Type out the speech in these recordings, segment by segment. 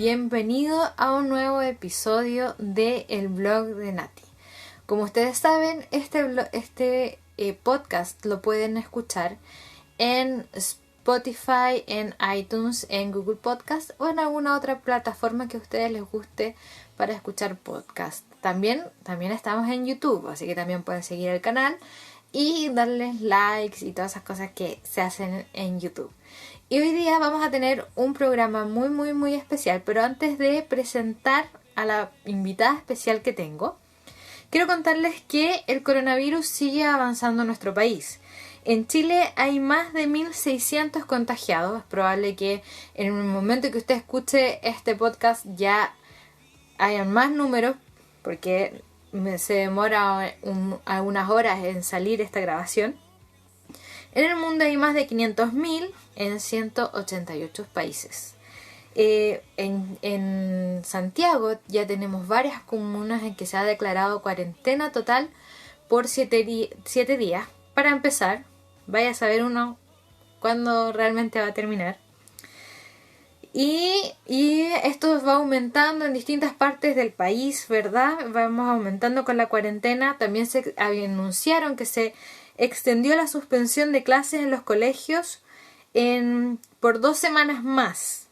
bienvenido a un nuevo episodio de El Blog de Nati. Como ustedes saben, este podcast lo pueden escuchar en Spotify, en iTunes, en Google Podcast o en alguna otra plataforma que a ustedes les guste para escuchar podcast. También estamos en YouTube, así que también pueden seguir el canal y darles likes y todas esas cosas que se hacen en YouTube. Y hoy día vamos a tener un programa muy especial, pero antes de presentar a la invitada especial que tengo, quiero contarles que el coronavirus sigue avanzando en nuestro país. En Chile hay más de 1.600 contagiados. Es probable que en el momento que usted escuche este podcast ya hayan más números, porque se demora algunas horas en salir esta grabación. En el mundo hay más de 500.000 en 188 países. En Santiago ya tenemos varias comunas en que se ha declarado cuarentena total por 7 días. Para empezar, vaya a saber uno cuándo realmente va a terminar. Y esto va aumentando en distintas partes del país, ¿verdad? Vamos aumentando con la cuarentena. También se anunciaron que se extendió la suspensión de clases en los colegios por 2 semanas más.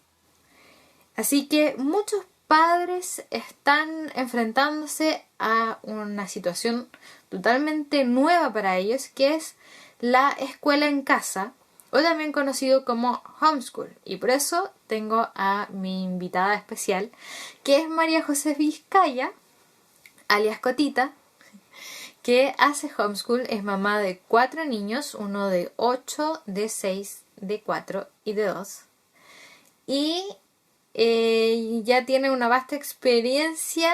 Así que muchos padres están enfrentándose a una situación totalmente nueva para ellos, que es la escuela en casa, o también conocido como homeschool. Y por eso tengo a mi invitada especial, que es María José Vizcaya, alias Cotita, que hace homeschool. Es mamá de 4 niños, uno de 8, de 6, de 4 y de 2. Y ya tiene una vasta experiencia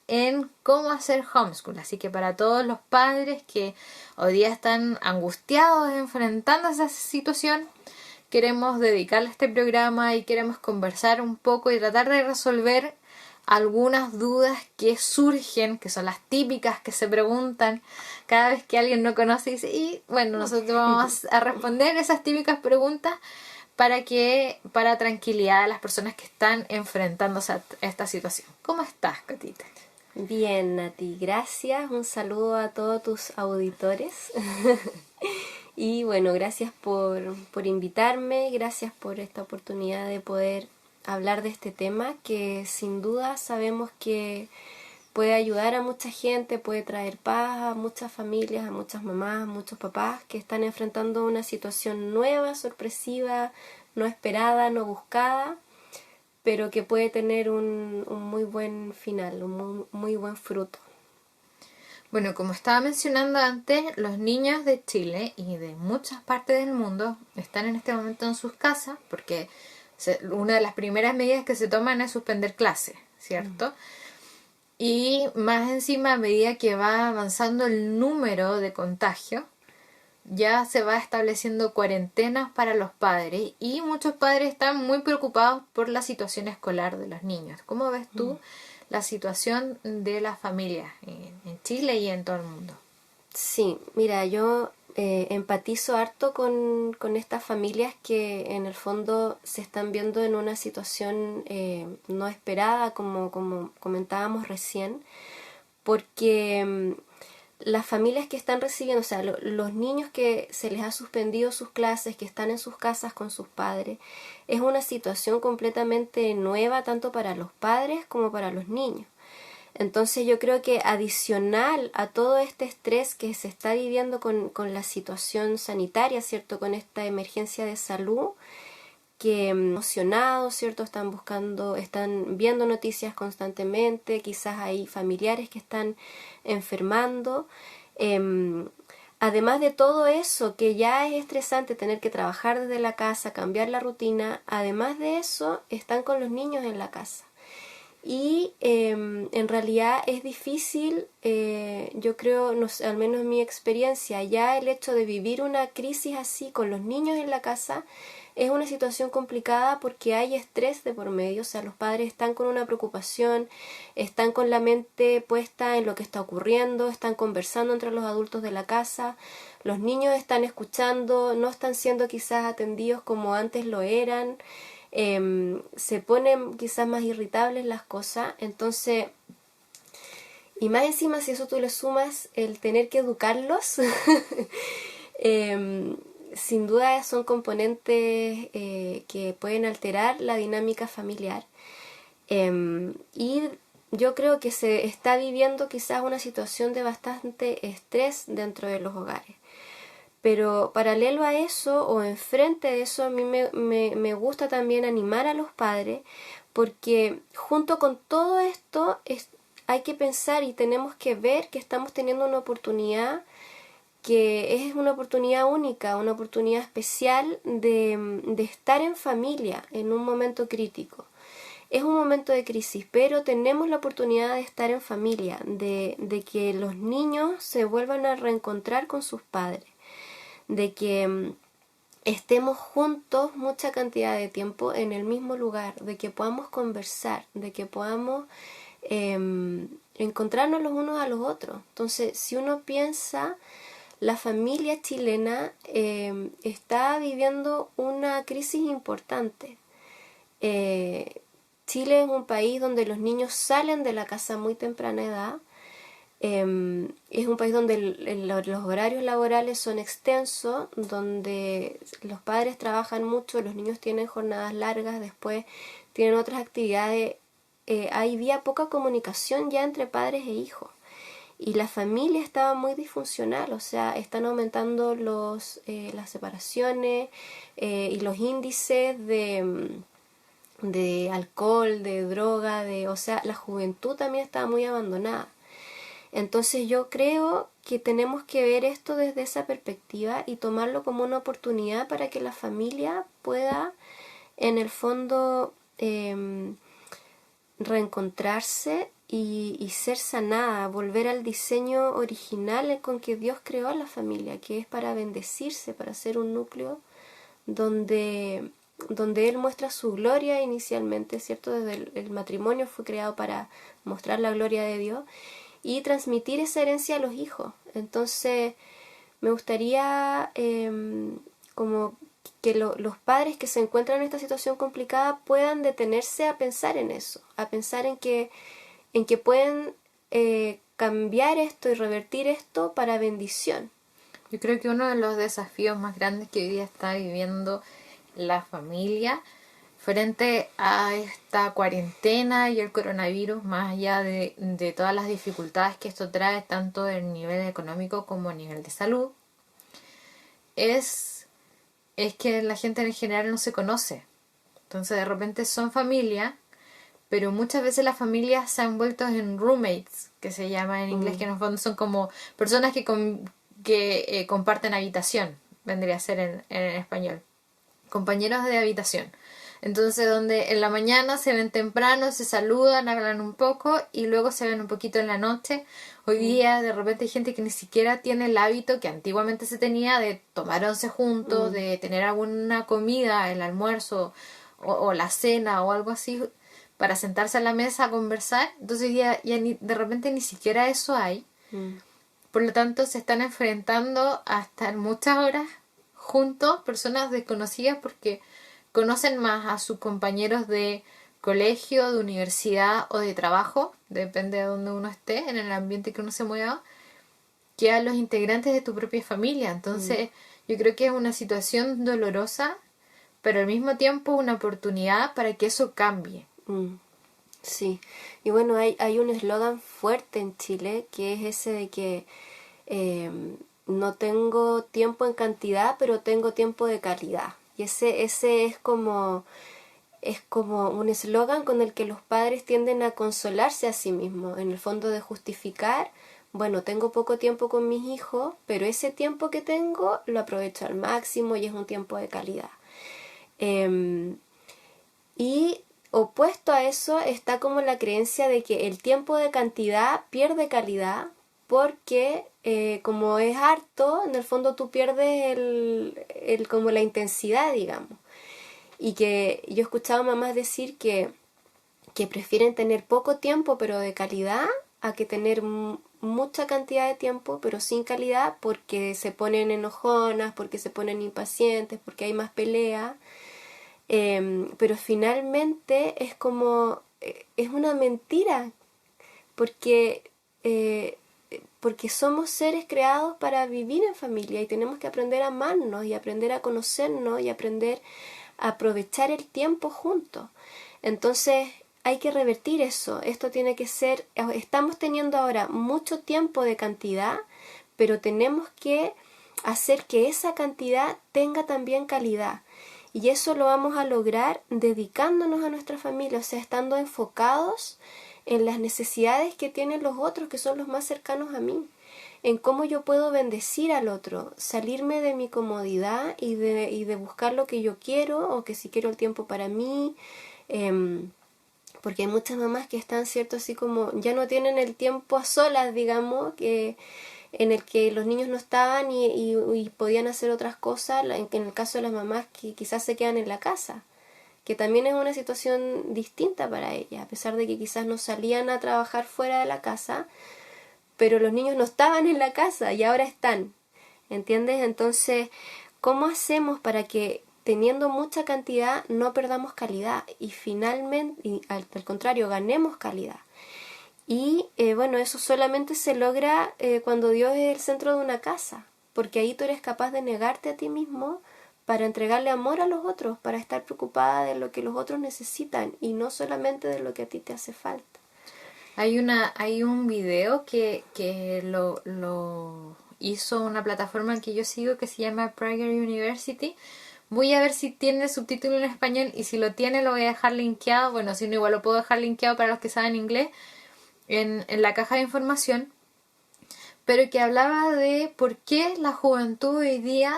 en cómo hacer homeschool. Así que para todos los padres que hoy día están angustiados enfrentando esa situación, queremos dedicarle este programa y queremos conversar un poco y tratar de resolver algunas dudas que surgen, que son las típicas que se preguntan cada vez que alguien no conoce y dice, y bueno, nosotros vamos a responder esas típicas preguntas para tranquilidad de las personas que están enfrentándose a esta situación. ¿Cómo estás, Catita? Bien, Nati, gracias. Un saludo a todos tus auditores. Y bueno, gracias por invitarme, gracias por esta oportunidad de poder hablar de este tema que sin duda sabemos que puede ayudar a mucha gente, puede traer paz a muchas familias, a muchas mamás, a muchos papás que están enfrentando una situación nueva, sorpresiva, no esperada, no buscada, pero que puede tener un muy buen final, un muy buen fruto. Bueno, como estaba mencionando antes, los niños de Chile y de muchas partes del mundo están en este momento en sus casas porque una de las primeras medidas que se toman es suspender clases, ¿cierto? Y más encima, a medida que va avanzando el número de contagios, ya se va estableciendo cuarentenas para los padres y muchos padres están muy preocupados por la situación escolar de los niños. ¿Cómo ves tú la situación de las familias en Chile y en todo el mundo? Sí, mira, yo empatizo harto con estas familias que en el fondo se están viendo en una situación no esperada, como comentábamos recién, porque las familias que están recibiendo, o sea, los niños que se les ha suspendido sus clases, que están en sus casas con sus padres, es una situación completamente nueva tanto para los padres como para los niños. Entonces yo creo que adicional a todo este estrés que se está viviendo con la situación sanitaria, ¿cierto? Con esta emergencia de salud, que emocionados, ¿cierto? Están viendo noticias constantemente, quizás hay familiares que están enfermando. Además de todo eso, que ya es estresante tener que trabajar desde la casa, cambiar la rutina, además de eso, están con los niños en la casa. Y en realidad es difícil, yo creo, no sé, al menos en mi experiencia, ya el hecho de vivir una crisis así con los niños en la casa es una situación complicada porque hay estrés de por medio, o sea, los padres están con una preocupación, están con la mente puesta en lo que está ocurriendo, están conversando entre los adultos de la casa, los niños están escuchando, no están siendo quizás atendidos como antes lo eran. se ponen quizás más irritables las cosas. Entonces, y más encima, si eso tú le sumas el tener que educarlos, sin duda son componentes que pueden alterar la dinámica familiar. Y yo creo que se está viviendo quizás una situación de bastante estrés dentro de los hogares. Pero paralelo a eso o enfrente de eso, a mí me gusta también animar a los padres, porque junto con todo esto hay que pensar y tenemos que ver que estamos teniendo una oportunidad que es una oportunidad única, una oportunidad especial de estar en familia en un momento crítico. Es un momento de crisis, pero tenemos la oportunidad de estar en familia, de que los niños se vuelvan a reencontrar con sus padres, de que estemos juntos mucha cantidad de tiempo en el mismo lugar, de que podamos conversar, de que podamos encontrarnos los unos a los otros. Entonces, si uno piensa, la familia chilena está viviendo una crisis importante. Chile es un país donde los niños salen de la casa a muy temprana edad. Es un país donde los horarios laborales son extensos, donde los padres trabajan mucho, los niños tienen jornadas largas, después tienen otras actividades. Había poca comunicación ya entre padres e hijos. Y la familia estaba muy disfuncional, o sea, están aumentando las separaciones y los índices de alcohol, de droga, o sea, la juventud también estaba muy abandonada. Entonces yo creo que tenemos que ver esto desde esa perspectiva y tomarlo como una oportunidad para que la familia pueda, en el fondo, reencontrarse y ser sanada, volver al diseño original con que Dios creó a la familia, que es para bendecirse, para ser un núcleo donde Él muestra su gloria inicialmente, ¿cierto? Desde el matrimonio fue creado para mostrar la gloria de Dios y transmitir esa herencia a los hijos. Entonces, me gustaría como que los padres que se encuentran en esta situación complicada puedan detenerse a pensar en eso, a pensar en que pueden cambiar esto y revertir esto para bendición. Yo creo que uno de los desafíos más grandes que hoy día está viviendo la familia frente a esta cuarentena y el coronavirus, más allá de todas las dificultades que esto trae, tanto en nivel económico como a nivel de salud, es que la gente en general no se conoce. Entonces de repente son familia, pero muchas veces las familias se han vuelto en roommates, que se llama en inglés, que en el fondo son como personas que comparten habitación, vendría a ser en español, compañeros de habitación. Entonces donde en la mañana se ven temprano, se saludan, hablan un poco y luego se ven un poquito en la noche. Hoy día de repente hay gente que ni siquiera tiene el hábito que antiguamente se tenía de tomar once juntos, de tener alguna comida, el almuerzo o la cena o algo así para sentarse a la mesa a conversar. Entonces ya de repente ni siquiera eso hay. Por lo tanto se están enfrentando a estar muchas horas juntos, personas desconocidas, porque conocen más a sus compañeros de colegio, de universidad o de trabajo, depende de donde uno esté, en el ambiente que uno se mueva, que a los integrantes de tu propia familia. Entonces yo creo que es una situación dolorosa, pero al mismo tiempo una oportunidad para que eso cambie. Sí, y bueno, hay un eslogan fuerte en Chile que es ese de que no tengo tiempo en cantidad, pero tengo tiempo de calidad. Y ese es como un eslogan con el que los padres tienden a consolarse a sí mismos, en el fondo de justificar, bueno, tengo poco tiempo con mis hijos, pero ese tiempo que tengo lo aprovecho al máximo y es un tiempo de calidad. Y opuesto a eso está como la creencia de que el tiempo de cantidad pierde calidad porque como es harto, en el fondo tú pierdes como la intensidad, digamos. Y que yo he escuchado mamás decir que prefieren tener poco tiempo pero de calidad a que tener mucha cantidad de tiempo pero sin calidad, porque se ponen enojonas, porque se ponen impacientes, porque hay más pelea. Pero finalmente es como, es una mentira, porque, porque somos seres creados para vivir en familia y tenemos que aprender a amarnos y aprender a conocernos y aprender a aprovechar el tiempo juntos. Entonces hay que revertir eso. Esto tiene que ser, estamos teniendo ahora mucho tiempo de cantidad, pero tenemos que hacer que esa cantidad tenga también calidad. Y eso lo vamos a lograr dedicándonos a nuestra familia, o sea, estando enfocados en las necesidades que tienen los otros, que son los más cercanos a mí, en cómo yo puedo bendecir al otro, salirme de mi comodidad y de buscar lo que yo quiero, o que si quiero el tiempo para mí, porque hay muchas mamás que están, cierto, así como ya no tienen el tiempo a solas, digamos, que en el que los niños no estaban y podían hacer otras cosas, en el caso de las mamás que quizás se quedan en la casa, que también es una situación distinta para ellas, a pesar de que quizás no salían a trabajar fuera de la casa, pero los niños no estaban en la casa y ahora están, ¿entiendes? Entonces, ¿cómo hacemos para que teniendo mucha cantidad no perdamos calidad y finalmente, y al contrario, ganemos calidad? Y bueno, eso solamente se logra cuando Dios es el centro de una casa, porque ahí tú eres capaz de negarte a ti mismo para entregarle amor a los otros, para estar preocupada de lo que los otros necesitan y no solamente de lo que a ti te hace falta. Hay un video que lo hizo una plataforma que yo sigo que se llama Prager University. Voy a ver si tiene subtítulo en español y si lo tiene lo voy a dejar linkeado. Bueno, si no, igual lo puedo dejar linkeado para los que saben inglés en la caja de información. Pero que hablaba de por qué la juventud hoy día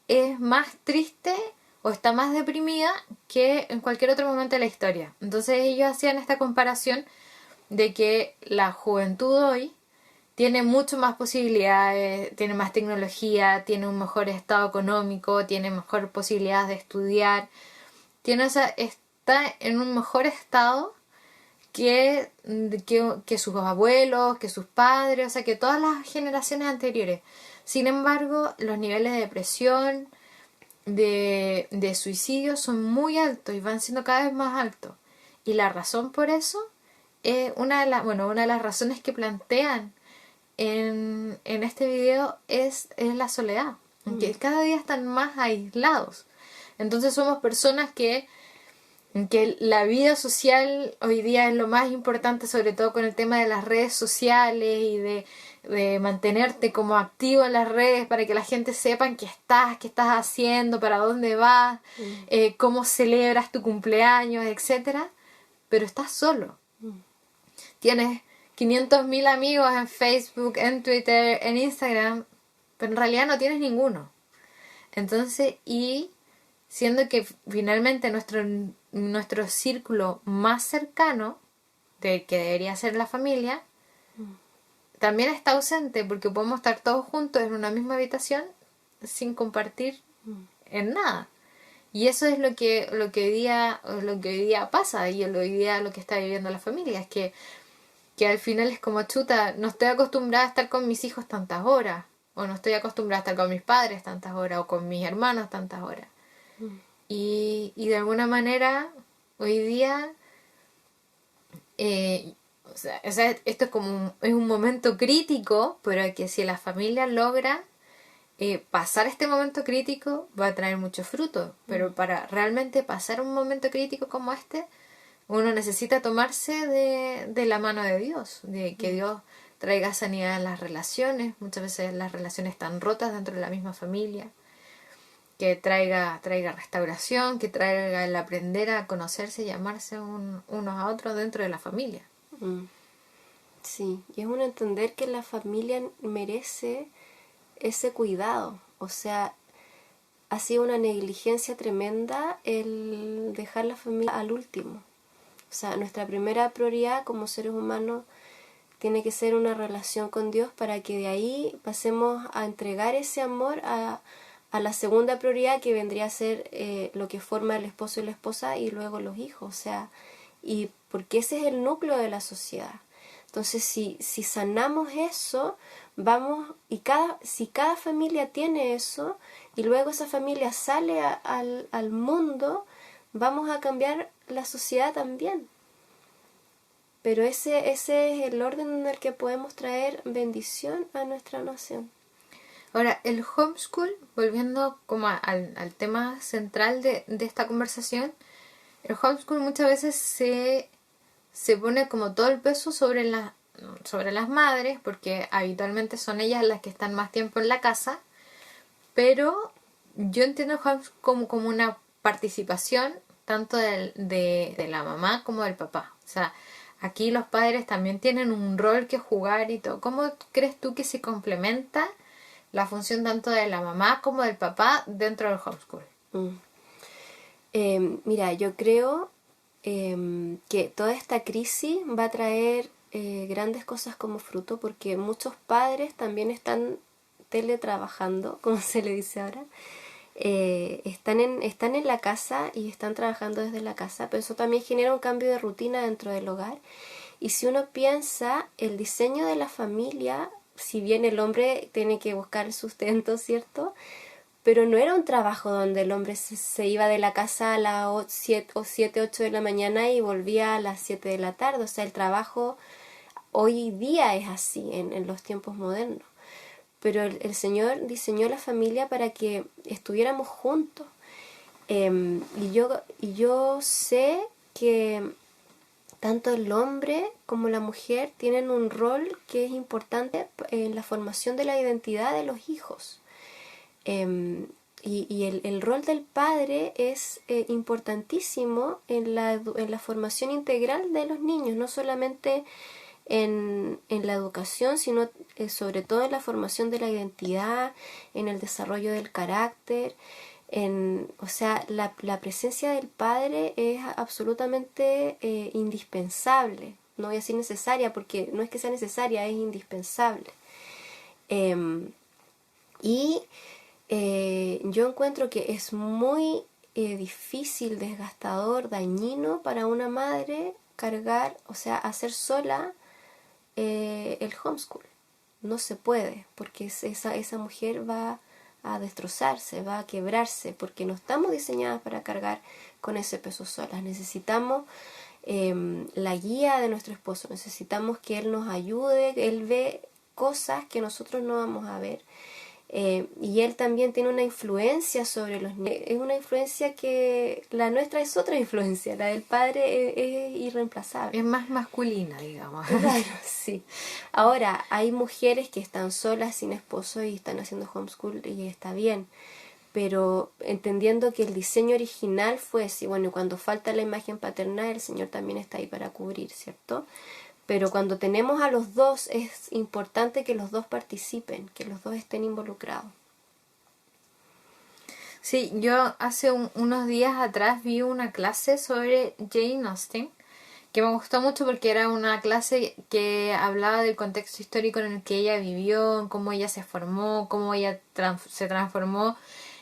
es más triste o está más deprimida que en cualquier otro momento de la historia. Entonces ellos hacían esta comparación de que la juventud hoy tiene mucho más posibilidades, tiene más tecnología, tiene un mejor estado económico, tiene mejor posibilidades de estudiar, está en un mejor estado que sus abuelos, que sus padres, o sea, que todas las generaciones anteriores. Sin embargo, los niveles de depresión, de suicidio son muy altos y van siendo cada vez más altos. Y la razón por eso una de las razones que plantean en este video es la soledad, que cada día están más aislados. Entonces somos personas que la vida social hoy día es lo más importante, sobre todo con el tema de las redes sociales y de mantenerte como activo en las redes para que la gente sepa qué estás haciendo, para dónde vas, cómo celebras tu cumpleaños, etcétera. Pero estás solo. Tienes 500.000 amigos en Facebook, en Twitter, en Instagram, pero en realidad no tienes ninguno. Entonces, y siendo que finalmente nuestro círculo más cercano, que debería ser la familia, también está ausente porque podemos estar todos juntos en una misma habitación sin compartir en nada. Y eso es lo que hoy día pasa y hoy día lo que está viviendo la familia, es que al final es como chuta, no estoy acostumbrada a estar con mis hijos tantas horas, o no estoy acostumbrada a estar con mis padres tantas horas, o con mis hermanos tantas horas. Y de alguna manera, hoy día, o sea, esto es como es un momento crítico, pero que si la familia logra pasar este momento crítico, va a traer mucho fruto. Pero para realmente pasar un momento crítico como este, uno necesita tomarse de la mano de Dios, de que Dios traiga sanidad en las relaciones. Muchas veces las relaciones están rotas dentro de la misma familia. Que traiga restauración, que traiga el aprender a conocerse y amarse unos a otros dentro de la familia. Sí, y es un entender que la familia merece ese cuidado. O sea, ha sido una negligencia tremenda el dejar la familia al último. O sea, nuestra primera prioridad como seres humanos tiene que ser una relación con Dios para que de ahí pasemos a entregar ese amor a la segunda prioridad, que vendría a ser lo que forma el esposo y la esposa y luego los hijos. O sea, y porque ese es el núcleo de la sociedad. Entonces, si sanamos eso, vamos, si cada familia tiene eso y luego esa familia sale al mundo, vamos a cambiar la sociedad también. Pero ese es el orden en el que podemos traer bendición a nuestra nación. Ahora, el homeschool, volviendo como al tema central de esta conversación, el homeschool muchas veces se pone como todo el peso sobre las madres, porque habitualmente son ellas las que están más tiempo en la casa, pero yo entiendo el homeschool como una participación tanto de la mamá como del papá. O sea, aquí los padres también tienen un rol que jugar y todo. ¿Cómo crees tú que se complementa la función tanto de la mamá como del papá dentro del homeschool? Mira, yo creo que toda esta crisis va a traer grandes cosas como fruto, porque muchos padres también están teletrabajando, como se le dice ahora. Están en la casa y están trabajando desde la casa, pero eso también genera un cambio de rutina dentro del hogar. Y si uno piensa, el diseño de la familia, si bien el hombre tiene que buscar el sustento, ¿cierto? Pero no era un trabajo donde el hombre se iba de la casa a las 7 o 8 de la mañana y volvía a las 7 de la tarde. O sea, el trabajo hoy día es así en los tiempos modernos. Pero el Señor diseñó la familia para que estuviéramos juntos. Y yo sé que tanto el hombre como la mujer tienen un rol que es importante en la formación de la identidad de los hijos. Y el rol del padre es importantísimo en la formación integral de los niños, no solamente en la educación, sino sobre todo en la formación de la identidad, en el desarrollo del carácter. O sea, la presencia del padre es absolutamente indispensable. No voy a decir necesaria, porque no es que sea necesaria, es indispensable. Yo encuentro que es muy difícil, desgastador, dañino para una madre cargar, o sea, hacer sola el homeschool. No se puede, porque esa mujer va a destrozarse, va a quebrarse, porque no estamos diseñadas para cargar con ese peso solas. Necesitamos la guía de nuestro esposo, necesitamos que él nos ayude, él ve cosas que nosotros no vamos a ver. Y él también tiene una influencia sobre los niños. Es una influencia que la nuestra es otra influencia, la del padre es irreemplazable. Es más masculina, digamos. Claro, sí. Ahora, hay mujeres que están solas sin esposo y están haciendo homeschool y está bien, pero entendiendo que el diseño original fue así, bueno, cuando falta la imagen paterna, el Señor también está ahí para cubrir, ¿cierto? Pero cuando tenemos a los dos es importante que los dos participen, que los dos estén involucrados. Sí, yo hace unos días atrás vi una clase sobre Jane Austen que me gustó mucho porque era una clase que hablaba del contexto histórico en el que ella vivió, cómo ella se formó, cómo ella se transformó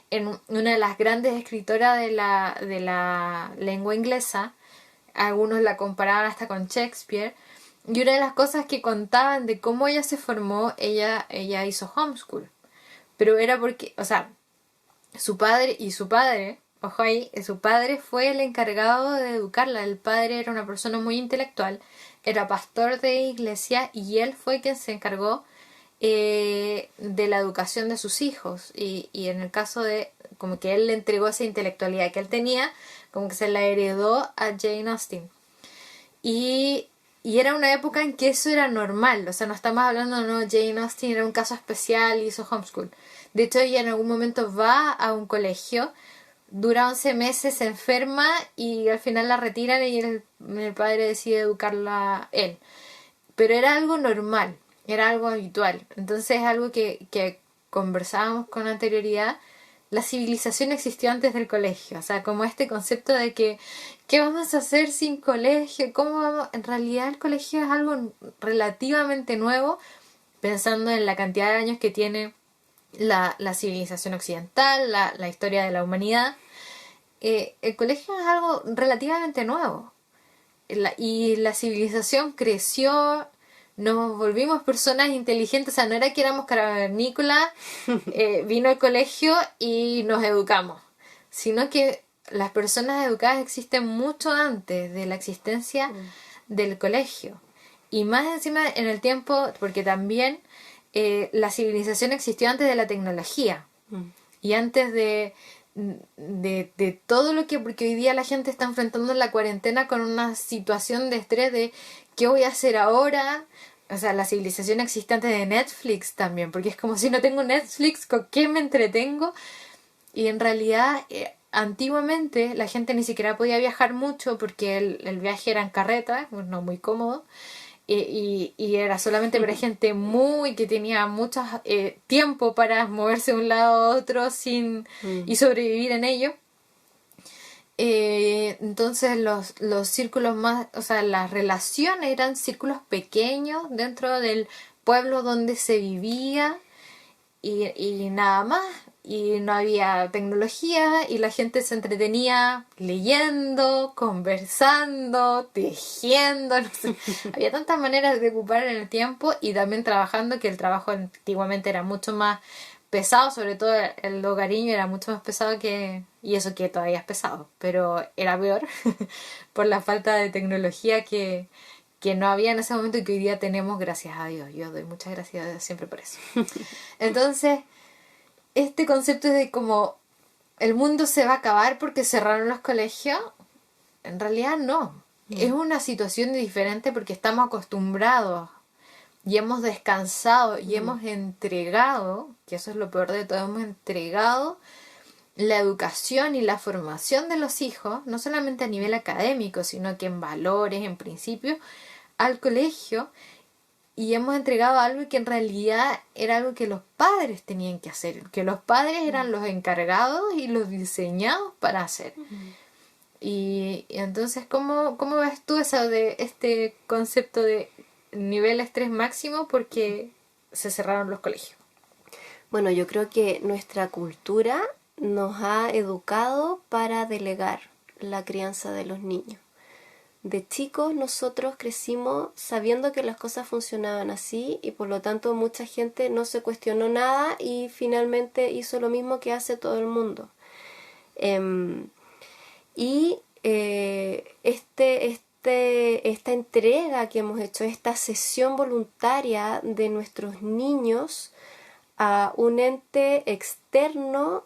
en una de las grandes escritoras de la lengua inglesa. Algunos la comparaban hasta con Shakespeare. Y una de las cosas que contaban de cómo ella se formó, ella hizo homeschool. Pero era porque, o sea, su padre, ojo ahí, su padre fue el encargado de educarla. El padre era una persona muy intelectual, era pastor de iglesia y él fue quien se encargó de la educación de sus hijos. Y en el caso de, como que él le entregó esa intelectualidad que él tenía, como que se la heredó a Jane Austen. Y era una época en que eso era normal, o sea, no estamos hablando, no, Jane Austen era un caso especial y hizo homeschool. De hecho, ella en algún momento va a un colegio, dura 11 meses, se enferma y al final la retiran y el padre decide educarla él. Pero era algo normal, era algo habitual. Entonces es algo que conversábamos con anterioridad. La civilización existió antes del colegio, o sea, como este concepto de que ¿qué vamos a hacer sin colegio? ¿Cómo vamos? En realidad el colegio es algo relativamente nuevo, pensando en la cantidad de años que tiene la civilización occidental, la historia de la humanidad. El colegio es algo relativamente nuevo y la civilización creció. Nos volvimos personas inteligentes, o sea, no era que éramos cavernícolas, vino al colegio y nos educamos, sino que las personas educadas existen mucho antes de la existencia del colegio. Y más encima en el tiempo, porque también la civilización existió antes de la tecnología. Y antes de todo lo que... Porque hoy día la gente está enfrentando la cuarentena con una situación de estrés de ¿qué voy a hacer ahora? O sea, la civilización existe antes de Netflix también, porque es como si no tengo Netflix, ¿con qué me entretengo? Y en realidad, antiguamente la gente ni siquiera podía viajar mucho porque el viaje era en carreta, no muy cómodo, y era solamente para gente muy que tenía mucho tiempo para moverse de un lado a otro y sobrevivir en ello. Entonces los círculos más, o sea, las relaciones eran círculos pequeños dentro del pueblo donde se vivía y nada más. Y no había tecnología y la gente se entretenía leyendo, conversando, tejiendo, no sé. Había tantas maneras de ocupar en el tiempo y también trabajando, que el trabajo antiguamente era mucho más pesado, sobre todo el hogareño era mucho más pesado y eso que todavía es pesado, pero era peor por la falta de tecnología que no había en ese momento y que hoy día tenemos, gracias a Dios. Yo doy muchas gracias a Dios siempre por eso. Entonces, este concepto de como el mundo se va a acabar porque cerraron los colegios, en realidad no. Es una situación diferente porque estamos acostumbrados y hemos descansado y hemos entregado, que eso es lo peor de todo, hemos entregado la educación y la formación de los hijos, no solamente a nivel académico, sino que en valores, en principios, al colegio, y hemos entregado algo que en realidad era algo que los padres tenían que hacer, que los padres eran los encargados y los diseñados para hacer. Y entonces, ¿cómo ves tú eso de este concepto de nivel estrés máximo porque se cerraron los colegios? Bueno, yo creo que nuestra cultura nos ha educado para delegar la crianza de los niños. De chicos nosotros crecimos sabiendo que las cosas funcionaban así y por lo tanto mucha gente no se cuestionó nada y finalmente hizo lo mismo que hace todo el mundo. Esta entrega que hemos hecho, esta cesión voluntaria de nuestros niños a un ente externo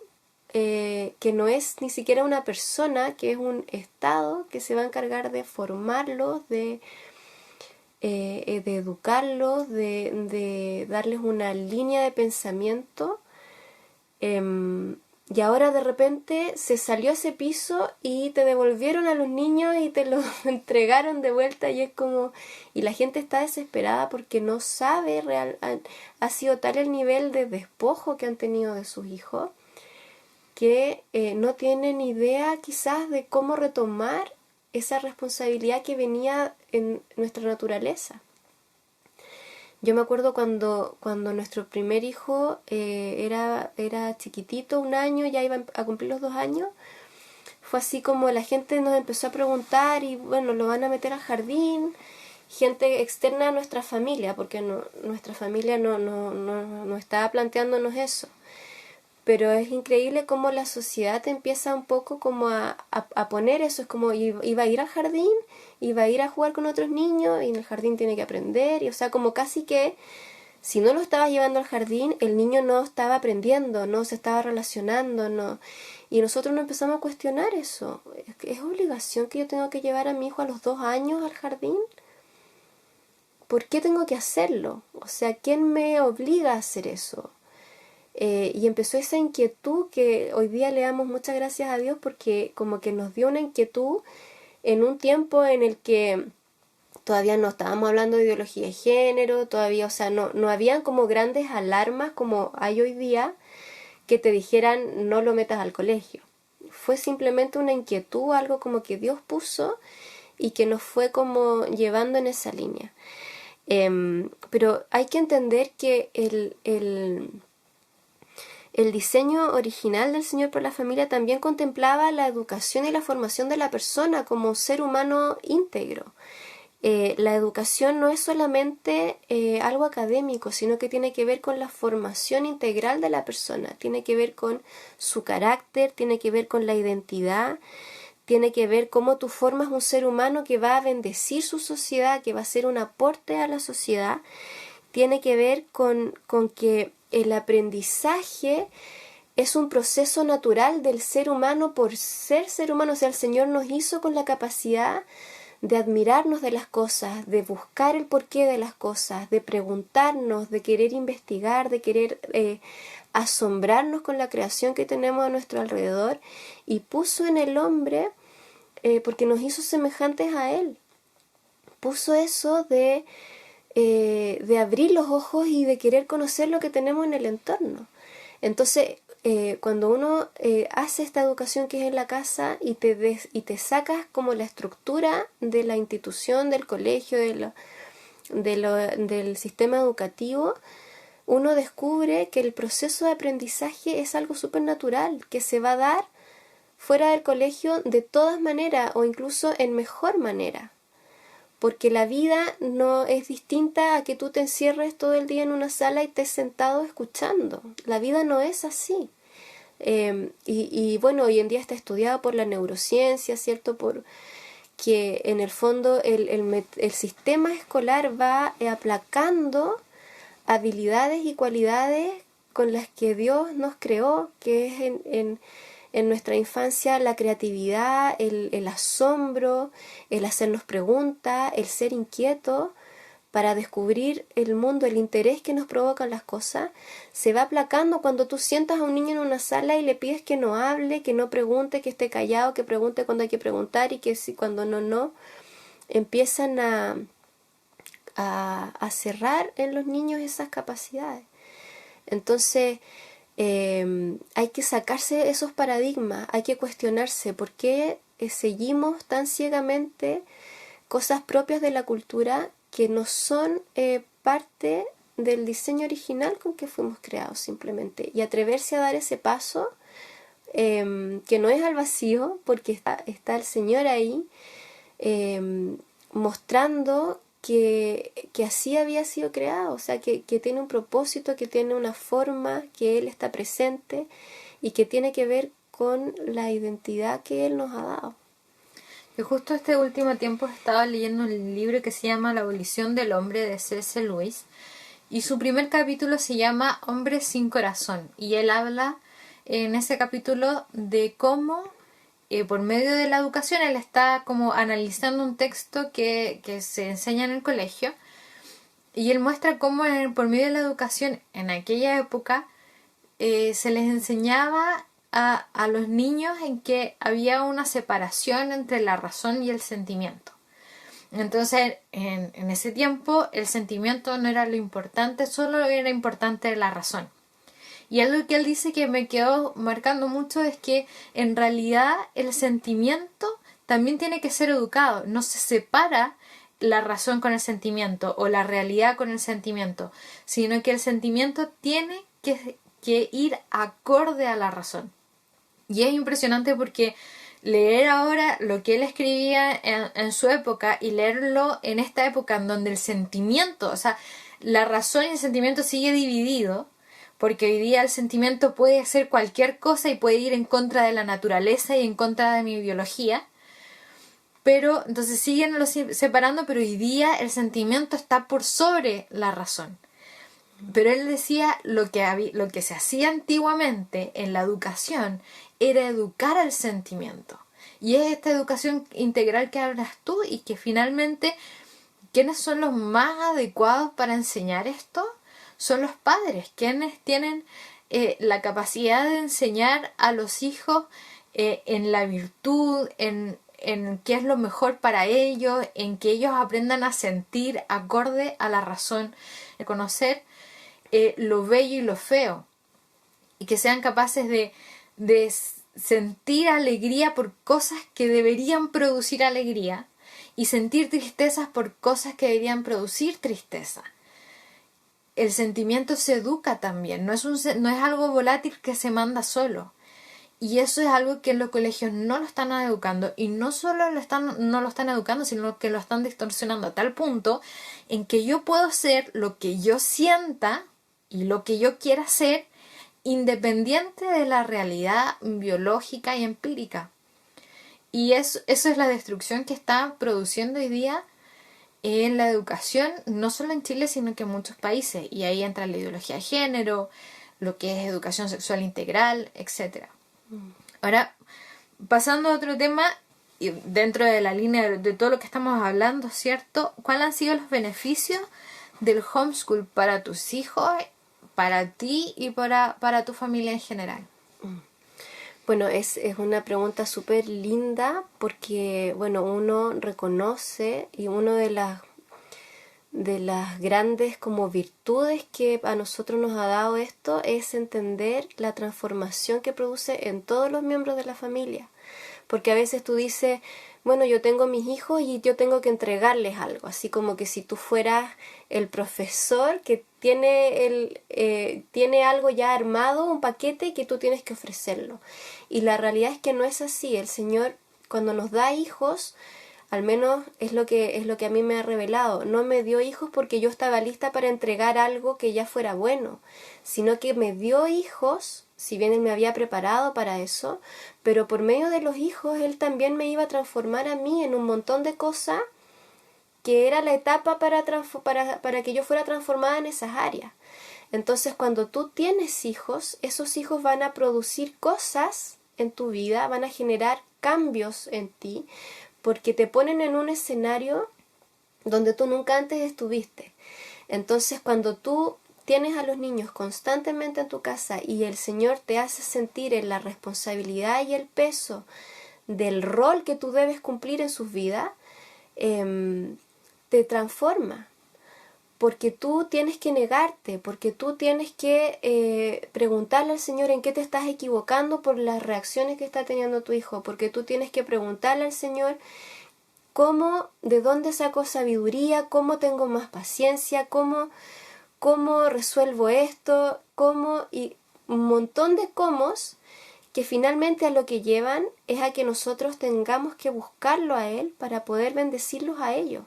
que no es ni siquiera una persona, que es un Estado que se va a encargar de formarlos, de educarlos, de darles una línea de pensamiento. Y ahora de repente se salió ese piso y te devolvieron a los niños y te los entregaron de vuelta y es como... Y la gente está desesperada porque no sabe ha sido tal el nivel de despojo que han tenido de sus hijos que no tienen idea quizás de cómo retomar esa responsabilidad que venía en nuestra naturaleza. Yo me acuerdo cuando nuestro primer hijo era chiquitito, 1 año, ya iba a cumplir los 2 años, fue así como la gente nos empezó a preguntar y bueno, lo van a meter al jardín, gente externa a nuestra familia, porque nuestra familia no estaba planteándonos eso. Pero es increíble cómo la sociedad empieza un poco como a poner eso, es como iba a ir al jardín, iba a ir a jugar con otros niños y en el jardín tiene que aprender, y o sea, como casi que si no lo estabas llevando al jardín, el niño no estaba aprendiendo, no se estaba relacionando, no. Y nosotros nos empezamos a cuestionar eso. ¿Es obligación que yo tengo que llevar a mi hijo a los 2 años al jardín? ¿Por qué tengo que hacerlo? O sea, ¿quién me obliga a hacer eso? Y empezó esa inquietud que hoy día le damos muchas gracias a Dios porque como que nos dio una inquietud en un tiempo en el que todavía no estábamos hablando de ideología de género, todavía, o sea, no habían como grandes alarmas como hay hoy día que te dijeran no lo metas al colegio. Fue simplemente una inquietud, algo como que Dios puso y que nos fue como llevando en esa línea. Pero hay que entender que el diseño original del Señor por la familia también contemplaba la educación y la formación de la persona como ser humano íntegro. la educación no es solamente algo académico, sino que tiene que ver con la formación integral de la persona, tiene que ver con su carácter, tiene que ver con la identidad, tiene que ver cómo tú formas un ser humano que va a bendecir su sociedad, que va a ser un aporte a la sociedad, tiene que ver con que el aprendizaje es un proceso natural del ser humano por ser humano. O sea, el Señor nos hizo con la capacidad de admirarnos de las cosas, de buscar el porqué de las cosas, de preguntarnos, de querer investigar, de querer asombrarnos con la creación que tenemos a nuestro alrededor, y puso en el hombre, porque nos hizo semejantes a Él, puso eso de abrir los ojos y de querer conocer lo que tenemos en el entorno. Entonces, cuando uno hace esta educación que es en la casa y te sacas como la estructura de la institución, del colegio, del sistema educativo, uno descubre que el proceso de aprendizaje es algo súper natural, que se va a dar fuera del colegio de todas maneras o incluso en mejor manera. Porque la vida no es distinta a que tú te encierres todo el día en una sala y estés sentado escuchando. La vida no es así. Y bueno, hoy en día está estudiado por la neurociencia, ¿cierto? Por que en el fondo el sistema escolar va aplacando habilidades y cualidades con las que Dios nos creó, que es en nuestra infancia la creatividad, el asombro, el hacernos preguntas, el ser inquieto para descubrir el mundo, el interés que nos provocan las cosas, se va aplacando cuando tú sientas a un niño en una sala y le pides que no hable, que no pregunte, que esté callado, que pregunte cuando hay que preguntar y que si cuando no, empiezan a cerrar en los niños esas capacidades. Entonces, hay que sacarse esos paradigmas, hay que cuestionarse por qué seguimos tan ciegamente cosas propias de la cultura que no son parte del diseño original con que fuimos creados simplemente, y atreverse a dar ese paso que no es al vacío, porque está el Señor ahí mostrando que así había sido creado, o sea, que tiene un propósito, que tiene una forma, que Él está presente y que tiene que ver con la identidad que Él nos ha dado. Yo justo este último tiempo estaba leyendo un libro que se llama La abolición del hombre de C.S. Lewis, y su primer capítulo se llama Hombre sin corazón, y él habla en ese capítulo de cómo por medio de la educación él está como analizando un texto que se enseña en el colegio, y él muestra cómo por medio de la educación en aquella época se les enseñaba a los niños en que había una separación entre la razón y el sentimiento. Entonces en ese tiempo el sentimiento no era lo importante, solo era importante la razón. Y algo que él dice que me quedó marcando mucho es que en realidad el sentimiento también tiene que ser educado. No se separa la razón con el sentimiento o la realidad con el sentimiento, sino que el sentimiento tiene que ir acorde a la razón. Y es impresionante porque leer ahora lo que él escribía en su época y leerlo en esta época en donde el sentimiento, o sea, la razón y el sentimiento sigue dividido, porque hoy día el sentimiento puede hacer cualquier cosa y puede ir en contra de la naturaleza y en contra de mi biología, pero entonces siguen separando, pero hoy día el sentimiento está por sobre la razón. Pero él decía lo que se hacía antiguamente en la educación era educar al sentimiento, y es esta educación integral que hablas tú, y que finalmente ¿quiénes son los más adecuados para enseñar esto? Son los padres, quienes tienen la capacidad de enseñar a los hijos en la virtud, en qué es lo mejor para ellos, en que ellos aprendan a sentir acorde a la razón, de conocer lo bello y lo feo, y que sean capaces de sentir alegría por cosas que deberían producir alegría, y sentir tristezas por cosas que deberían producir tristeza. El sentimiento se educa también, no es algo volátil que se manda solo. Y eso es algo que en los colegios no lo están educando, y no solo no lo están educando, sino que lo están distorsionando a tal punto en que yo puedo ser lo que yo sienta y lo que yo quiera ser, independiente de la realidad biológica y empírica. Y eso es la destrucción que está produciendo hoy día en la educación, no solo en Chile, sino que en muchos países. Y ahí entra la ideología de género, lo que es educación sexual integral, etc. Ahora, pasando a otro tema, y dentro de la línea de todo lo que estamos hablando, ¿cierto? ¿Cuáles han sido los beneficios del homeschool para tus hijos, para ti y para tu familia en general? Bueno, es una pregunta súper linda porque, bueno, uno reconoce, y una de las grandes como virtudes que a nosotros nos ha dado esto es entender la transformación que produce en todos los miembros de la familia. Porque a veces tú dices, bueno, yo tengo mis hijos y yo tengo que entregarles algo, así como que si tú fueras el profesor que tiene algo ya armado, un paquete que tú tienes que ofrecerlo. Y la realidad es que no es así. El Señor, cuando nos da hijos, al menos es lo que a mí me ha revelado, no me dio hijos porque yo estaba lista para entregar algo que ya fuera bueno, sino que me dio hijos, si bien Él me había preparado para eso, pero por medio de los hijos Él también me iba a transformar a mí en un montón de cosas que era la etapa para que yo fuera transformada en esas áreas. Entonces, cuando tú tienes hijos, esos hijos van a producir cosas en tu vida, van a generar cambios en ti, porque te ponen en un escenario donde tú nunca antes estuviste. Entonces, cuando tú tienes a los niños constantemente en tu casa y el Señor te hace sentir en la responsabilidad y el peso del rol que tú debes cumplir en sus vidas, te transforma. Porque tú tienes que negarte, porque tú tienes que preguntarle al Señor en qué te estás equivocando por las reacciones que está teniendo tu hijo, porque tú tienes que preguntarle al Señor de dónde saco sabiduría, cómo tengo más paciencia, cómo resuelvo esto, y un montón de cómo que finalmente a lo que llevan es a que nosotros tengamos que buscarlo a Él para poder bendecirlos a ellos.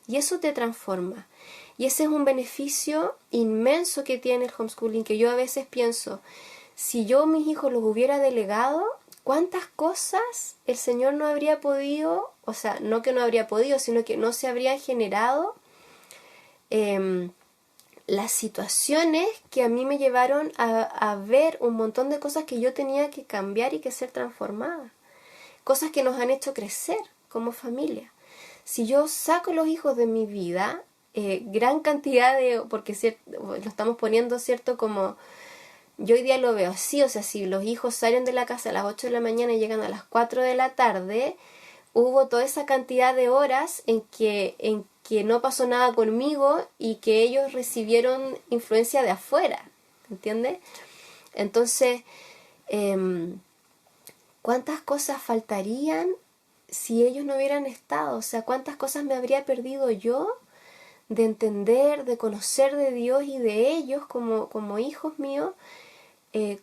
Y eso te transforma. Y ese es un beneficio inmenso que tiene el homeschooling, que yo a veces pienso, si yo a mis hijos los hubiera delegado, ¿cuántas cosas el Señor no habría podido, o sea, no que no habría podido, sino que no se habrían generado las situaciones que a mí me llevaron a ver un montón de cosas que yo tenía que cambiar y que ser transformada? Cosas que nos han hecho crecer como familia. Si yo saco los hijos de mi vida, gran cantidad porque lo estamos poniendo, ¿cierto? Como yo hoy día lo veo así, o sea, si los hijos salen de la casa a las 8 de la mañana y llegan a las 4 de la tarde, hubo toda esa cantidad de horas en que no pasó nada conmigo y que ellos recibieron influencia de afuera, ¿entiendes? Entonces, ¿cuántas cosas faltarían si ellos no hubieran estado? O sea, ¿cuántas cosas me habría perdido yo de entender, de conocer de Dios y de ellos como hijos míos?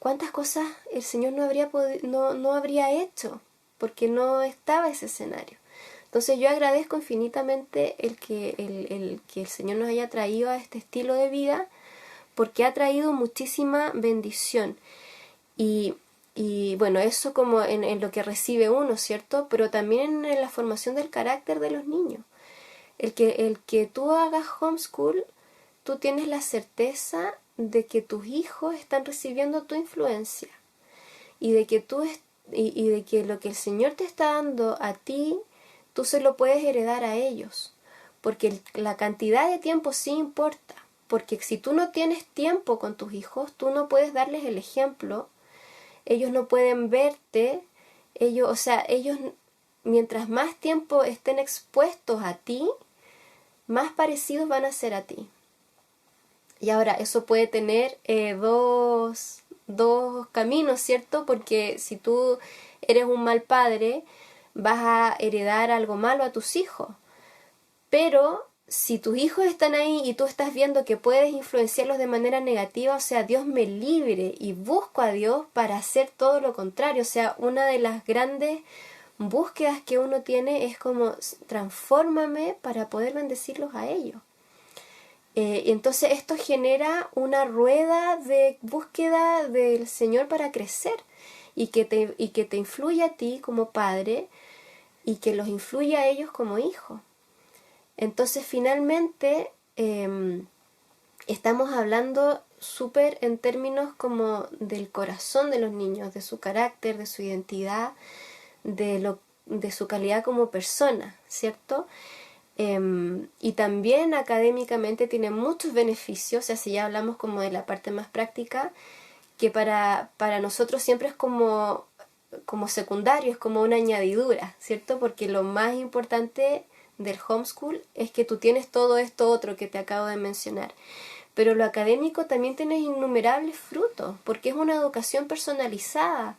¿Cuántas cosas el Señor no habría hecho? Porque no estaba ese escenario. Entonces yo agradezco infinitamente el que el Señor nos haya traído a este estilo de vida, porque ha traído muchísima bendición. Y bueno, eso como en lo que recibe uno, ¿cierto? Pero también en la formación del carácter de los niños. El que tú hagas homeschool, tú tienes la certeza de que tus hijos están recibiendo tu influencia y de que de que lo que el Señor te está dando a ti, tú se lo puedes heredar a ellos, porque la cantidad de tiempo sí importa, porque si tú no tienes tiempo con tus hijos, tú no puedes darles el ejemplo, ellos no pueden verte, ellos mientras más tiempo estén expuestos a ti, más parecidos van a ser a ti. Y ahora, eso puede tener dos caminos, ¿cierto? Porque si tú eres un mal padre, vas a heredar algo malo a tus hijos. Pero si tus hijos están ahí y tú estás viendo que puedes influenciarlos de manera negativa, o sea, Dios me libre, y busco a Dios para hacer todo lo contrario. O sea, una de las grandes búsquedas que uno tiene es como transfórmame para poder bendecirlos a ellos. Y entonces esto genera una rueda de búsqueda del Señor para crecer y que te influye a ti como padre y que los influye a ellos como hijos. Entonces finalmente estamos hablando súper en términos como del corazón de los niños, de su carácter, de su identidad, de su calidad como persona, ¿cierto? Y también académicamente tiene muchos beneficios, o sea, si ya hablamos como de la parte más práctica, que para nosotros siempre es como secundario, es como una añadidura, ¿cierto? Porque lo más importante del homeschool es que tú tienes todo esto otro que te acabo de mencionar. Pero lo académico también tiene innumerables frutos, porque es una educación personalizada,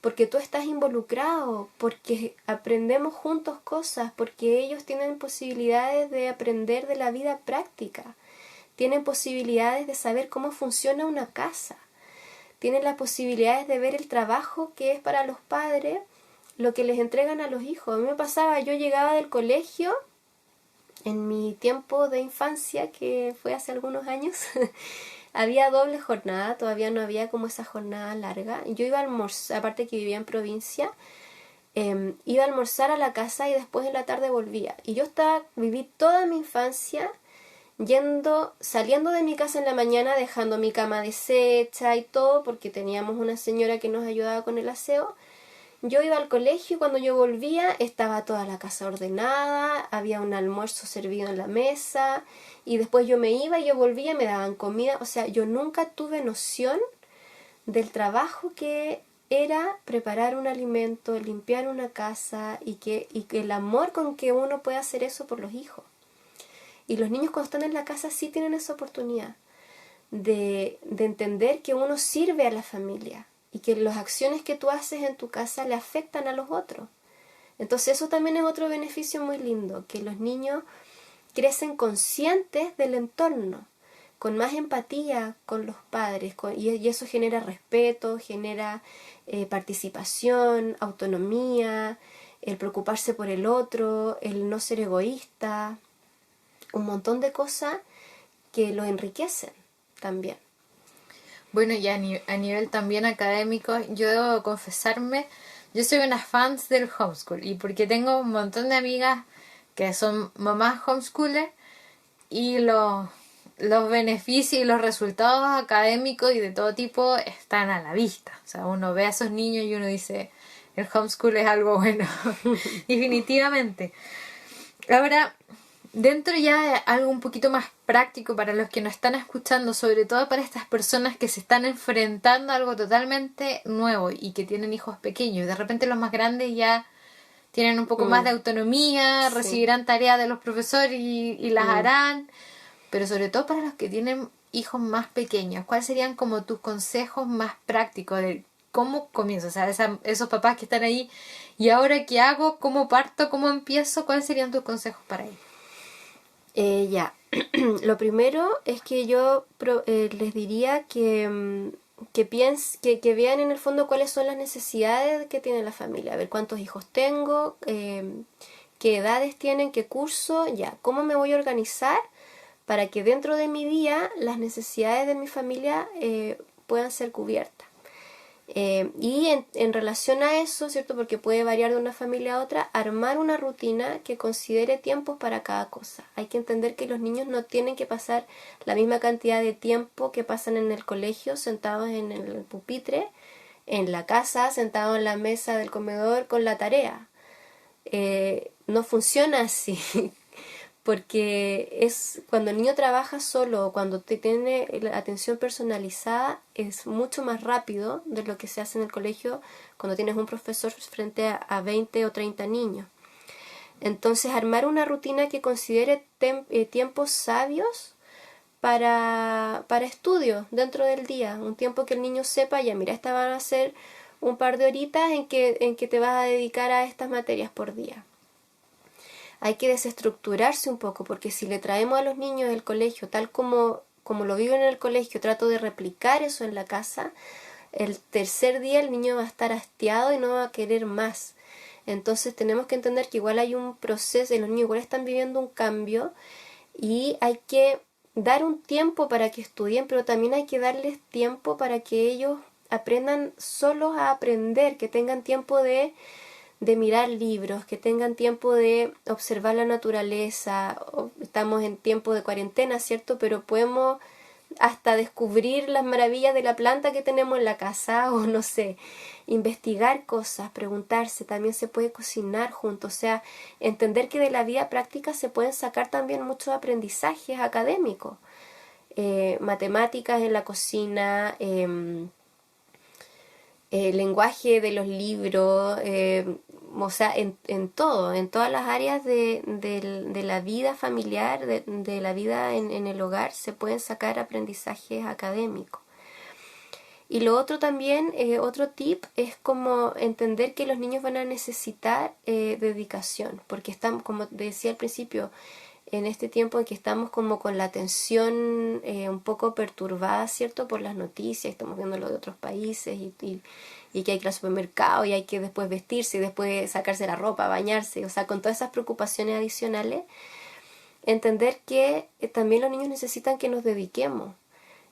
porque tú estás involucrado, porque aprendemos juntos cosas, porque ellos tienen posibilidades de aprender de la vida práctica, tienen posibilidades de saber cómo funciona una casa, tienen las posibilidades de ver el trabajo que es para los padres, lo que les entregan a los hijos. A mí me pasaba, yo llegaba del colegio, en mi tiempo de infancia, que fue hace algunos años, había doble jornada, todavía no había como esa jornada larga. Yo iba a almorzar, aparte que vivía en provincia, iba a almorzar a la casa y después en la tarde volvía. Y yo viví toda mi infancia saliendo de mi casa en la mañana, dejando mi cama deshecha y todo, porque teníamos una señora que nos ayudaba con el aseo. Yo iba al colegio y cuando yo volvía estaba toda la casa ordenada, había un almuerzo servido en la mesa y después yo me iba y yo volvía y me daban comida. O sea, yo nunca tuve noción del trabajo que era preparar un alimento, limpiar una casa y que el amor con que uno puede hacer eso por los hijos. Y los niños cuando están en la casa sí tienen esa oportunidad de entender que uno sirve a la familia y que las acciones que tú haces en tu casa le afectan a los otros. Entonces eso también es otro beneficio muy lindo, que los niños crecen conscientes del entorno, con más empatía con los padres, y eso genera respeto, genera participación, autonomía, el preocuparse por el otro, el no ser egoísta, un montón de cosas que los enriquecen también. Bueno, y a nivel también académico, yo debo confesarme, yo soy una fan del homeschool, y porque tengo un montón de amigas que son mamás homeschoolers, y los beneficios y los resultados académicos y de todo tipo están a la vista. O sea, uno ve a esos niños y uno dice, el homeschool es algo bueno, definitivamente. Ahora, dentro ya de algo un poquito más práctico para los que nos están escuchando, sobre todo para estas personas que se están enfrentando a algo totalmente nuevo y que tienen hijos pequeños. De repente los más grandes ya tienen un poco más de autonomía, recibirán tareas de los profesores y las harán. Pero sobre todo para los que tienen hijos más pequeños, ¿cuáles serían como tus consejos más prácticos de cómo comienzo? O sea, esos papás que están ahí, ¿y ahora qué hago? ¿Cómo parto? ¿Cómo empiezo? ¿Cuáles serían tus consejos para ellos? Ya, lo primero es que yo les diría que vean en el fondo cuáles son las necesidades que tiene la familia, a ver cuántos hijos tengo, qué edades tienen, qué curso, ya, cómo me voy a organizar para que dentro de mi día las necesidades de mi familia puedan ser cubiertas. Y en relación a eso, ¿cierto? Porque puede variar de una familia a otra, armar una rutina que considere tiempos para cada cosa. Hay que entender que los niños no tienen que pasar la misma cantidad de tiempo que pasan en el colegio, sentados en el pupitre, en la casa, sentados en la mesa del comedor con la tarea. No funciona así. Porque es cuando el niño trabaja solo o cuando tiene la atención personalizada es mucho más rápido de lo que se hace en el colegio cuando tienes un profesor frente a 20 o 30 niños. Entonces armar una rutina que considere tiempos sabios para estudio dentro del día, un tiempo que el niño sepa, ya mira, esta van a ser un par de horitas en que te vas a dedicar a estas materias por día. hay que desestructurarse un poco, porque si le traemos a los niños del colegio tal como lo viven en el colegio, trato de replicar eso en la casa, el tercer día el niño va a estar hastiado y no va a querer más. Entonces tenemos que entender que igual hay un proceso, los niños igual están viviendo un cambio y hay que dar un tiempo para que estudien, pero también hay que darles tiempo para que ellos aprendan solos a aprender, que tengan tiempo de mirar libros, que tengan tiempo de observar la naturaleza. Estamos en tiempo de cuarentena, ¿cierto? Pero podemos hasta descubrir las maravillas de la planta que tenemos en la casa, o no sé, investigar cosas, preguntarse. También se puede cocinar juntos, o sea, entender que de la vida práctica se pueden sacar también muchos aprendizajes académicos, matemáticas en la cocina, lenguaje de los libros, o sea, en todo, en todas las áreas de la vida familiar, de la vida en el hogar, se pueden sacar aprendizajes académicos. Y lo otro también, otro tip, es como entender que los niños van a necesitar dedicación, porque están, como decía al principio, en este tiempo en que estamos como con la atención un poco perturbada, ¿cierto? Por las noticias, estamos viendo lo de otros países y que hay que ir al supermercado y hay que después vestirse y después sacarse la ropa, bañarse, o sea, con todas esas preocupaciones adicionales, entender que también los niños necesitan que nos dediquemos.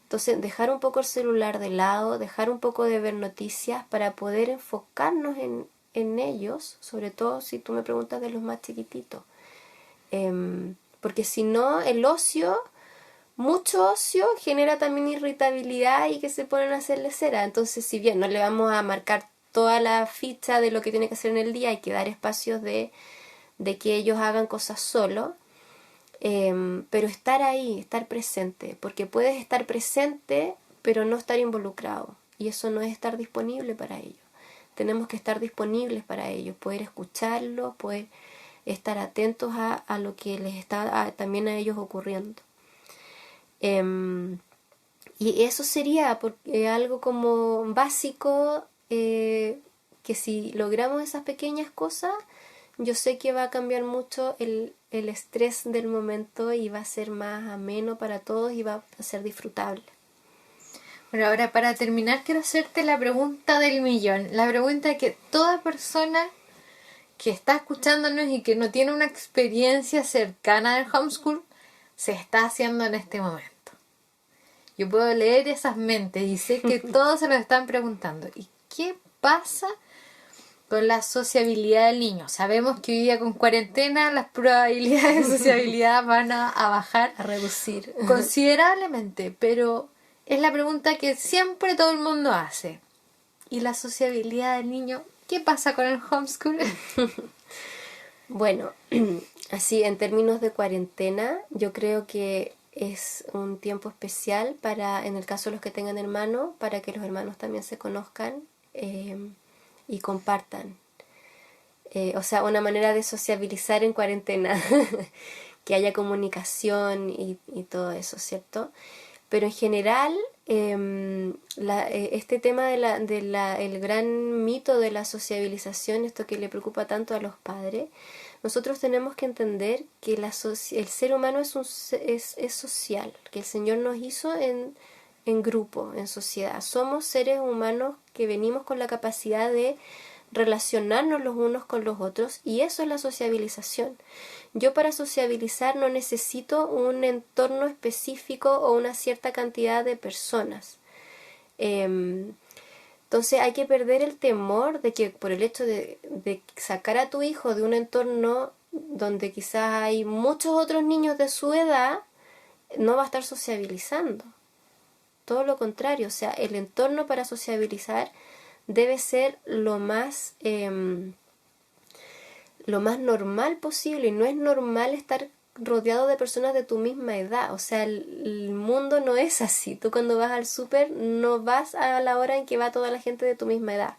Entonces, dejar un poco el celular de lado, dejar un poco de ver noticias para poder enfocarnos en ellos, sobre todo si tú me preguntas de los más chiquititos. Porque si no, el ocio, mucho ocio, genera también irritabilidad y que se ponen a hacerle cera. Entonces, si bien no le vamos a marcar toda la ficha de lo que tiene que hacer en el día, hay que dar espacios de que ellos hagan cosas solos. Pero estar ahí, estar presente, porque puedes estar presente pero no estar involucrado, y eso no es estar disponible para ellos. Tenemos que estar disponibles para ellos, poder escucharlos, poder estar atentos a lo que les está también a ellos ocurriendo. Y eso sería algo como básico, que si logramos esas pequeñas cosas, yo sé que va a cambiar mucho el estrés del momento y va a ser más ameno para todos y va a ser disfrutable. Bueno, ahora para terminar quiero hacerte la pregunta del millón. La pregunta que toda persona que está escuchándonos y que no tiene una experiencia cercana del homeschool se está haciendo en este momento. Yo puedo leer esas mentes y sé que todos se lo están preguntando. ¿Y qué pasa con la sociabilidad del niño? Sabemos que hoy día con cuarentena las probabilidades de sociabilidad van a bajar, a reducir considerablemente, pero es la pregunta que siempre todo el mundo hace. ¿Y la sociabilidad del niño? ¿Qué pasa con el homeschool? Bueno, así en términos de cuarentena, yo creo que es un tiempo especial para, en el caso de los que tengan hermanos, para que los hermanos también se conozcan y compartan. O sea, una manera de sociabilizar en cuarentena, que haya comunicación y todo eso, ¿cierto? Pero en general, este tema el gran mito de la sociabilización, esto que le preocupa tanto a los padres, nosotros tenemos que entender que el ser humano es social, que el Señor nos hizo en grupo, en sociedad. Somos seres humanos que venimos con la capacidad de relacionarnos los unos con los otros, y eso es la sociabilización. Yo para sociabilizar no necesito un entorno específico o una cierta cantidad de personas. Entonces hay que perder el temor de que por el hecho de sacar a tu hijo de un entorno donde quizás hay muchos otros niños de su edad, no va a estar sociabilizando. Todo lo contrario, o sea, el entorno para sociabilizar debe ser lo más normal posible, y no es normal estar rodeado de personas de tu misma edad. O sea, el mundo no es así. Tú cuando vas al súper no vas a la hora en que va toda la gente de tu misma edad.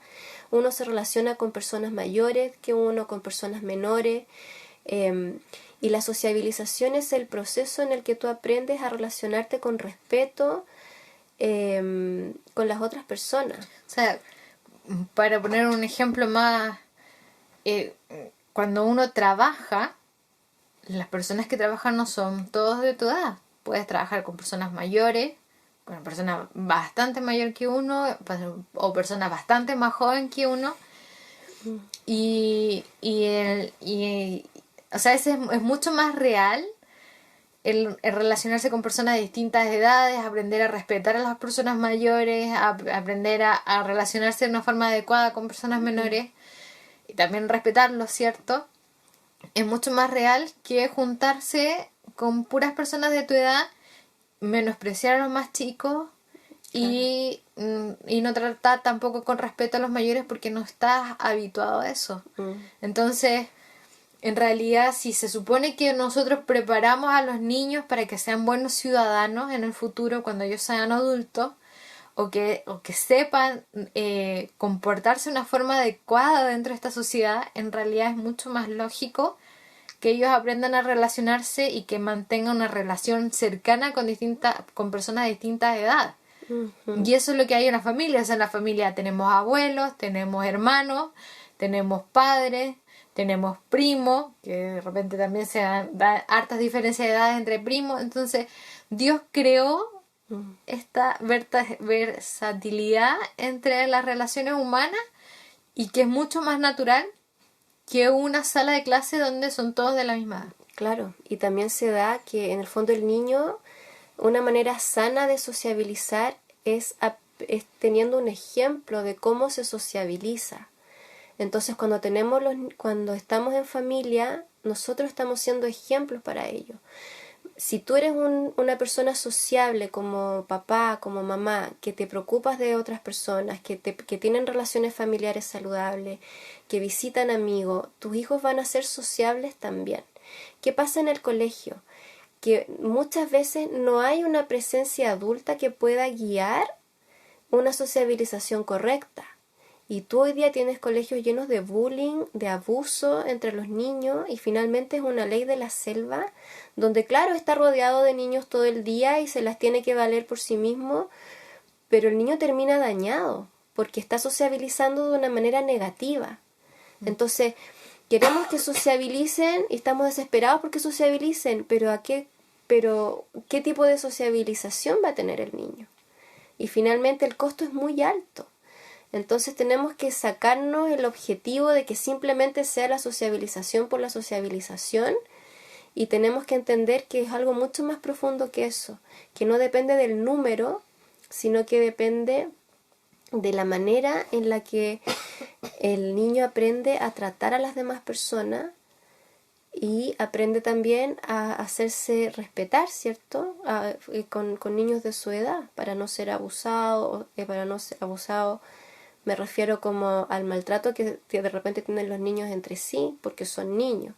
Uno se relaciona con personas mayores que uno, con personas menores, y la sociabilización es el proceso en el que tú aprendes a relacionarte con respeto con las otras personas. O sea, para poner un ejemplo más, cuando uno trabaja, las personas que trabajan no son todos de tu edad. Puedes trabajar con personas mayores, con una persona bastante mayor que uno, o personas bastante más joven que uno. O sea, es mucho más real el relacionarse con personas de distintas edades, aprender a respetar a las personas mayores, aprender a relacionarse de una forma adecuada con personas menores y también respetarlos, ¿cierto? Es mucho más real que juntarse con puras personas de tu edad, menospreciar a los más chicos y no tratar tampoco con respeto a los mayores porque no estás habituado a eso. Entonces, en realidad, si se supone que nosotros preparamos a los niños para que sean buenos ciudadanos en el futuro, cuando ellos sean adultos, o que sepan comportarse de una forma adecuada dentro de esta sociedad, en realidad es mucho más lógico que ellos aprendan a relacionarse y que mantengan una relación cercana con personas de distintas edades. Y eso es lo que hay en la familia. O sea, en la familia tenemos abuelos, tenemos hermanos, tenemos padres, tenemos primos, que de repente también se dan hartas diferencias de edades entre primos. Entonces, Dios creó esta versatilidad entre las relaciones humanas y que es mucho más natural que una sala de clase donde son todos de la misma edad. Claro, y también se da que en el fondo el niño, una manera sana de sociabilizar es teniendo un ejemplo de cómo se sociabiliza. Entonces cuando estamos en familia, nosotros estamos siendo ejemplos para ellos. Si tú eres una persona sociable como papá, como mamá, que te preocupas de otras personas, que tienen relaciones familiares saludables, que visitan amigos, tus hijos van a ser sociables también. ¿Qué pasa en el colegio? Que muchas veces no hay una presencia adulta que pueda guiar una sociabilización correcta. Y tú hoy día tienes colegios llenos de bullying, de abuso entre los niños, y finalmente es una ley de la selva, donde claro, está rodeado de niños todo el día y se las tiene que valer por sí mismo, pero el niño termina dañado, porque está sociabilizando de una manera negativa. Entonces, queremos que sociabilicen y estamos desesperados porque sociabilicen, pero ¿qué tipo de sociabilización va a tener el niño? Y finalmente el costo es muy alto. Entonces tenemos que sacarnos el objetivo de que simplemente sea la sociabilización por la sociabilización, y tenemos que entender que es algo mucho más profundo que eso, que no depende del número, sino que depende de la manera en la que el niño aprende a tratar a las demás personas y aprende también a hacerse respetar, ¿cierto? Con niños de su edad, para no ser abusado, me refiero como al maltrato que de repente tienen los niños entre sí, porque son niños.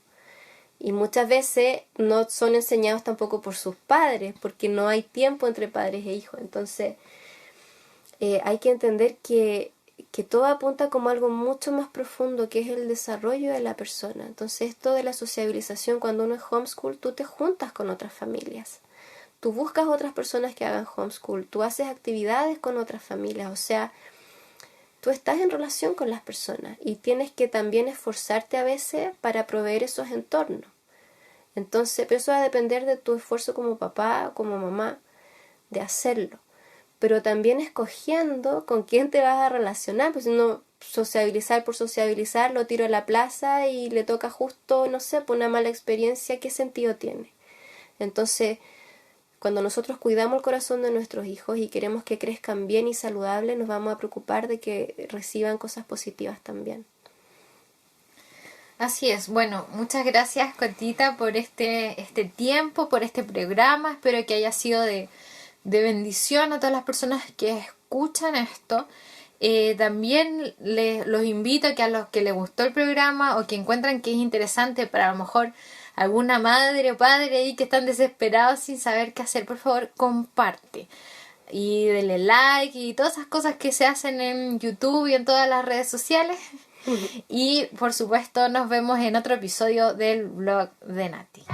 Y muchas veces no son enseñados tampoco por sus padres, porque no hay tiempo entre padres e hijos. Entonces, hay que entender que todo apunta como algo mucho más profundo, que es el desarrollo de la persona. Entonces, esto de la sociabilización, cuando uno es homeschool, tú te juntas con otras familias. Tú buscas otras personas que hagan homeschool. Tú haces actividades con otras familias. O sea, tú estás en relación con las personas y tienes que también esforzarte a veces para proveer esos entornos. Entonces, pero eso va a depender de tu esfuerzo como papá, como mamá, de hacerlo. Pero también escogiendo con quién te vas a relacionar, pues si no, sociabilizar por sociabilizar, lo tiro a la plaza y le toca justo, no sé, por una mala experiencia, ¿qué sentido tiene? Entonces, cuando nosotros cuidamos el corazón de nuestros hijos y queremos que crezcan bien y saludables, nos vamos a preocupar de que reciban cosas positivas también. Así es. Bueno, muchas gracias, Cotita, por este tiempo, por este programa. Espero que haya sido de bendición a todas las personas que escuchan esto. También los invito a que a los que les gustó el programa o que encuentran que es interesante para a lo mejor alguna madre o padre ahí que están desesperados sin saber qué hacer, por favor, comparte y dele like y todas esas cosas que se hacen en YouTube y en todas las redes sociales. Y por supuesto nos vemos en otro episodio del blog de Nati.